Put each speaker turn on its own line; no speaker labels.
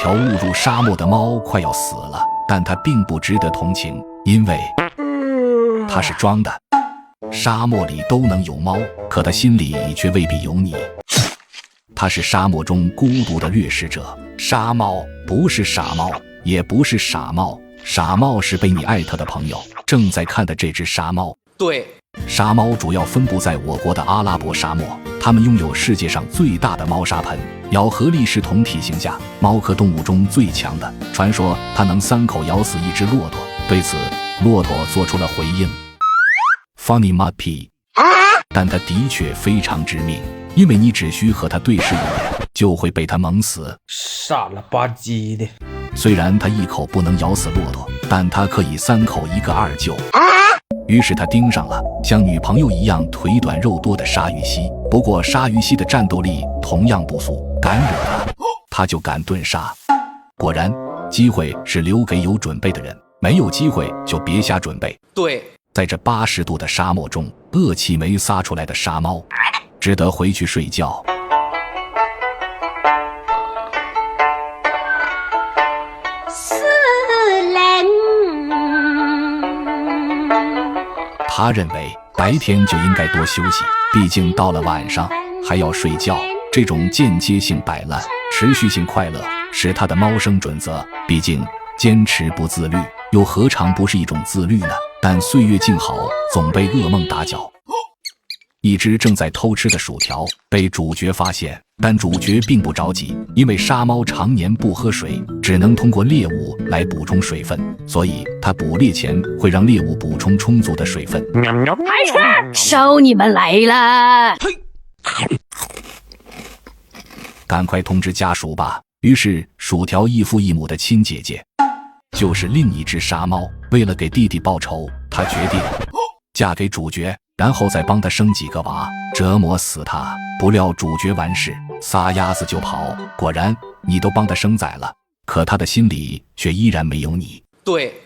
条误入沙漠的猫快要死了，但它并不值得同情，因为它是装的。沙漠里都能有猫，可它心里却未必有你。它是沙漠中孤独的掠食者。沙猫不是傻猫，也不是傻猫，傻猫是被你艾特的朋友正在看的这只沙猫。
对，
沙猫主要分布在我国的阿拉伯沙漠，它们拥有世界上最大的猫砂盆，咬合力是同体型下猫科动物中最强的。传说它能3口咬死一只骆驼，对此骆驼做出了回应 Funny Muppy， 但它的确非常致命，因为你只需和它对视一眼，就会被它猛死。
傻了吧唧的。
虽然它一口不能咬死骆驼，但它可以3口一个2救。于是他盯上了像女朋友一样腿短肉多的鲨鱼蜥，不过鲨鱼蜥的战斗力同样不俗，敢惹他就敢顿杀。果然，机会是留给有准备的人，没有机会就别瞎准备。
对，
在这80度的沙漠中，恶气没撒出来的沙猫只得回去睡觉。他认为白天就应该多休息，毕竟到了晚上还要睡觉。这种间接性摆烂、持续性快乐是他的猫生准则。毕竟坚持不自律，又何尝不是一种自律呢？但岁月静好，总被噩梦打搅。一只正在偷吃的薯条被主角发现，但主角并不着急，因为沙猫常年不喝水，只能通过猎物来补充水分，所以它捕猎前会让猎物补充充足的水分。
还是收你们来了！
赶快通知家属吧。于是薯条异父异母的亲姐姐，就是另一只沙猫，为了给弟弟报仇，她决定嫁给主角，然后再帮他生几个娃，折磨死他。不料主角完事，撒丫子就跑。果然，你都帮他生崽了，可他的心里却依然没有你。
对，